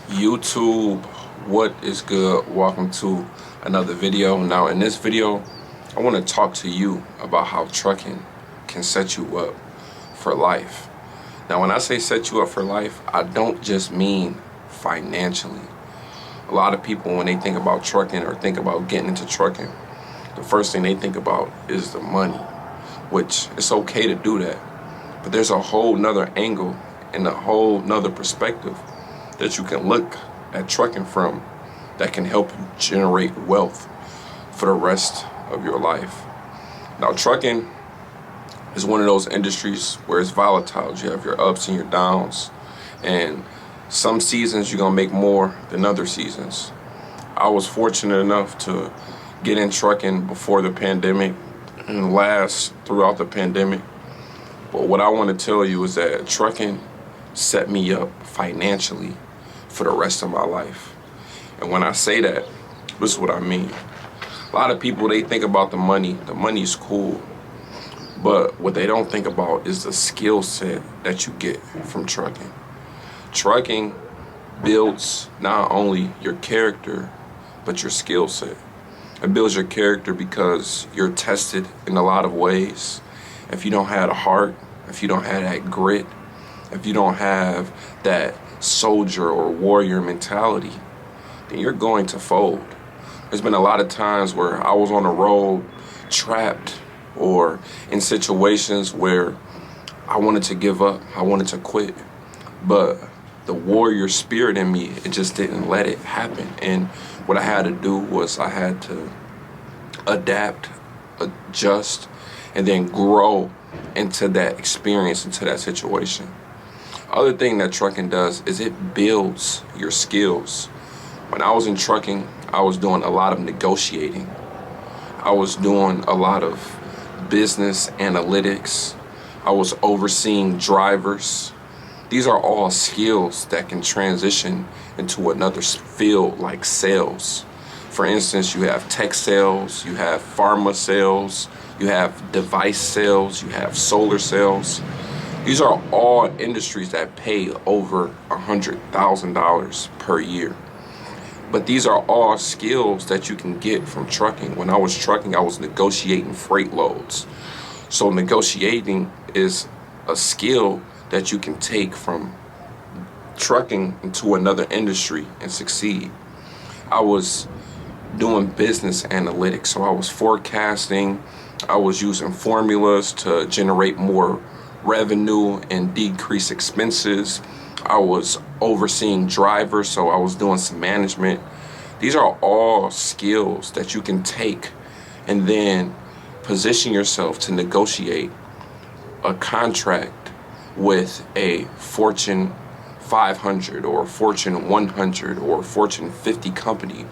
YouTube, what is good? Welcome to another video. Now in this video, I want to talk to you about how trucking can set you up for life. Now when I say set you up for life, I don't just mean financially. A lot of people, when they think about trucking or think about getting into trucking, the first thing they think about is the money, which it's okay to do that. But there's a whole nother angle and a whole nother perspective that you can look at trucking from that can help you generate wealth for the rest of your life. Now, trucking is one of those industries where it's volatile. You have your ups and your downs, and some seasons you're gonna make more than other seasons. I was fortunate enough to get in trucking before the pandemic and last throughout the pandemic. But what I want to tell you is that trucking set me up financially for the rest of my life. And when I say that, this is what I mean. A lot of people, they think about the money. The money's cool. But what they don't think about is the skill set that you get from trucking. Trucking builds not only your character, but your skill set. It builds your character because you're tested in a lot of ways. If you don't have a heart, if you don't have that grit, if you don't have that soldier or warrior mentality, then you're going to fold. There's been a lot of times where I was on the road trapped or in situations where I wanted to give up, I wanted to quit. But the warrior spirit in me, it just didn't let it happen. And what I had to do was I had to adapt, adjust, and then grow into that experience, into that situation. Other thing that trucking does is it builds your skills. When I was in trucking, I was doing a lot of negotiating. I was doing a lot of business analytics. I was overseeing drivers. These are all skills that can transition into another field like sales. For instance, you have tech sales, you have pharma sales, you have device sales, you have solar sales. These are all industries that pay over $100,000 per year. But these are all skills that you can get from trucking. When I was trucking, I was negotiating freight loads. So negotiating is a skill that you can take from trucking into another industry and succeed. I was doing business analytics, so I was forecasting, I was using formulas to generate more revenue and decrease expenses. I was overseeing drivers, so I was doing some management. These are all skills that you can take and then position yourself to negotiate a contract with a Fortune 500 or Fortune 100 or Fortune 50 company.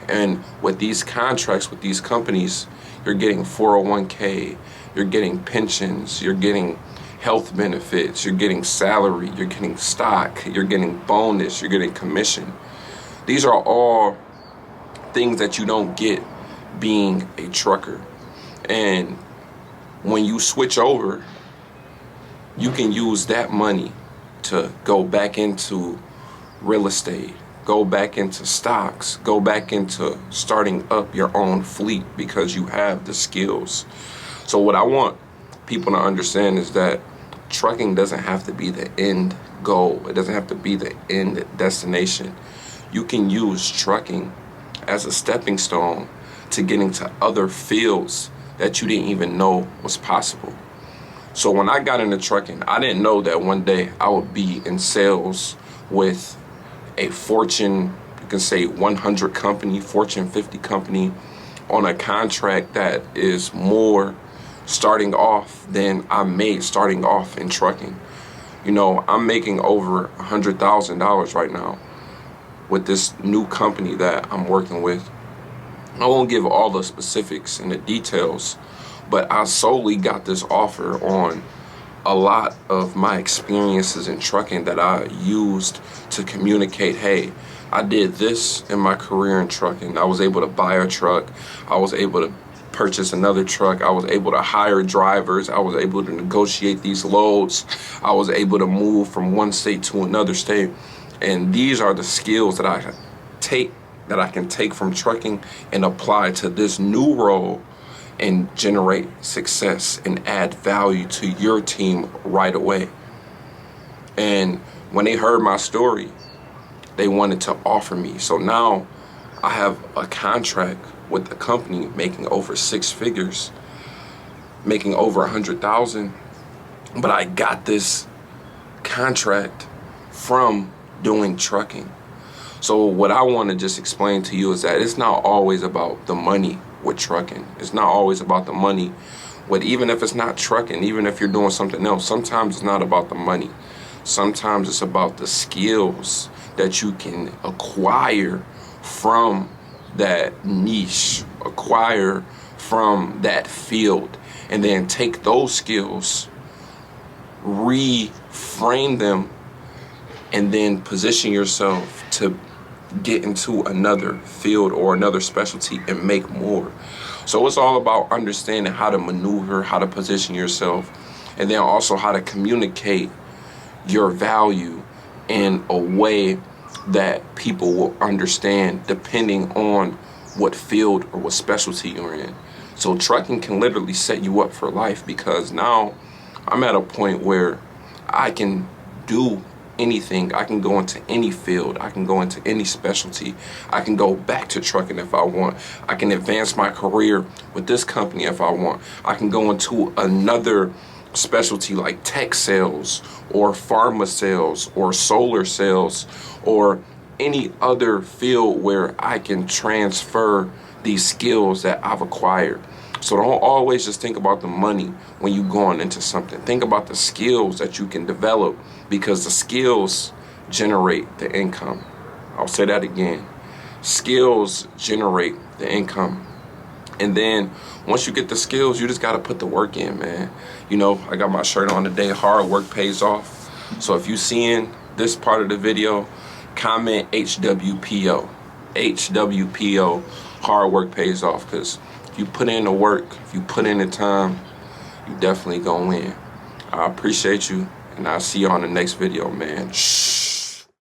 And with these contracts with these companies, you're getting 401k, you're getting pensions, you're getting health benefits, you're getting salary, you're getting stock, you're getting bonus, you're getting commission. These are all things that you don't get being a trucker. And when you switch over, you can use that money to go back into real estate, go back into stocks, go back into starting up your own fleet because you have the skills. So what I want people to understand is that trucking doesn't have to be the end goal. It doesn't have to be the end destination. You can use trucking as a stepping stone to getting to other fields that you didn't even know was possible. So when I got into trucking, I didn't know that one day I would be in sales with a Fortune, you can say 100 company, Fortune 50 company on a contract that is more starting off than I made starting off in trucking. You know, I'm making over $100,000 right now with this new company that I'm working with. I won't give all the specifics and the details, but I solely got this offer on a lot of my experiences in trucking that I used to communicate, hey, I did this in my career in trucking. I was able to buy a truck. I was able to purchase another truck. I was able to hire drivers. I was able to negotiate these loads. I was able to move from one state to another state. And these are the skills that I can take from trucking and apply to this new role and generate success and add value to your team right away. And when they heard my story, they wanted to offer me. So now I have a contract with the company making over 6 figures, making over 100,000. But I got this contract from doing trucking. So what I want to just explain to you is that it's not always about the money with trucking. It's not always about the money with, even if it's not trucking, even if you're doing something else, sometimes it's not about the money. Sometimes it's about the skills that you can acquire from that niche, acquire from that field, and then take those skills, reframe them, and then position yourself to get into another field or another specialty and make more. So it's all about understanding how to maneuver, how to position yourself, and then also how to communicate your value in a way that people will understand depending on what field or what specialty you're in. So trucking can literally set you up for life, because now I'm at a point where I can do anything. I can go into any field. I can go into any specialty. I can go back to trucking if I want. I can advance my career with this company if I want. I can go into another specialty like tech sales or pharma sales or solar sales or any other field where I can transfer these skills that I've acquired. So don't always just think about the money when you're going into something. Think about the skills that you can develop, because the skills generate the income. I'll say that again. Skills generate the income. And then once you get the skills, you just got to put the work in, man. You know, I got my shirt on today, hard work pays off. So if you seeing this part of the video, comment HWPO. HWPO, hard work pays off, because if you put in the work, if you put in the time, you definitely gonna win. I appreciate you, and I'll see you on the next video, man. Shh.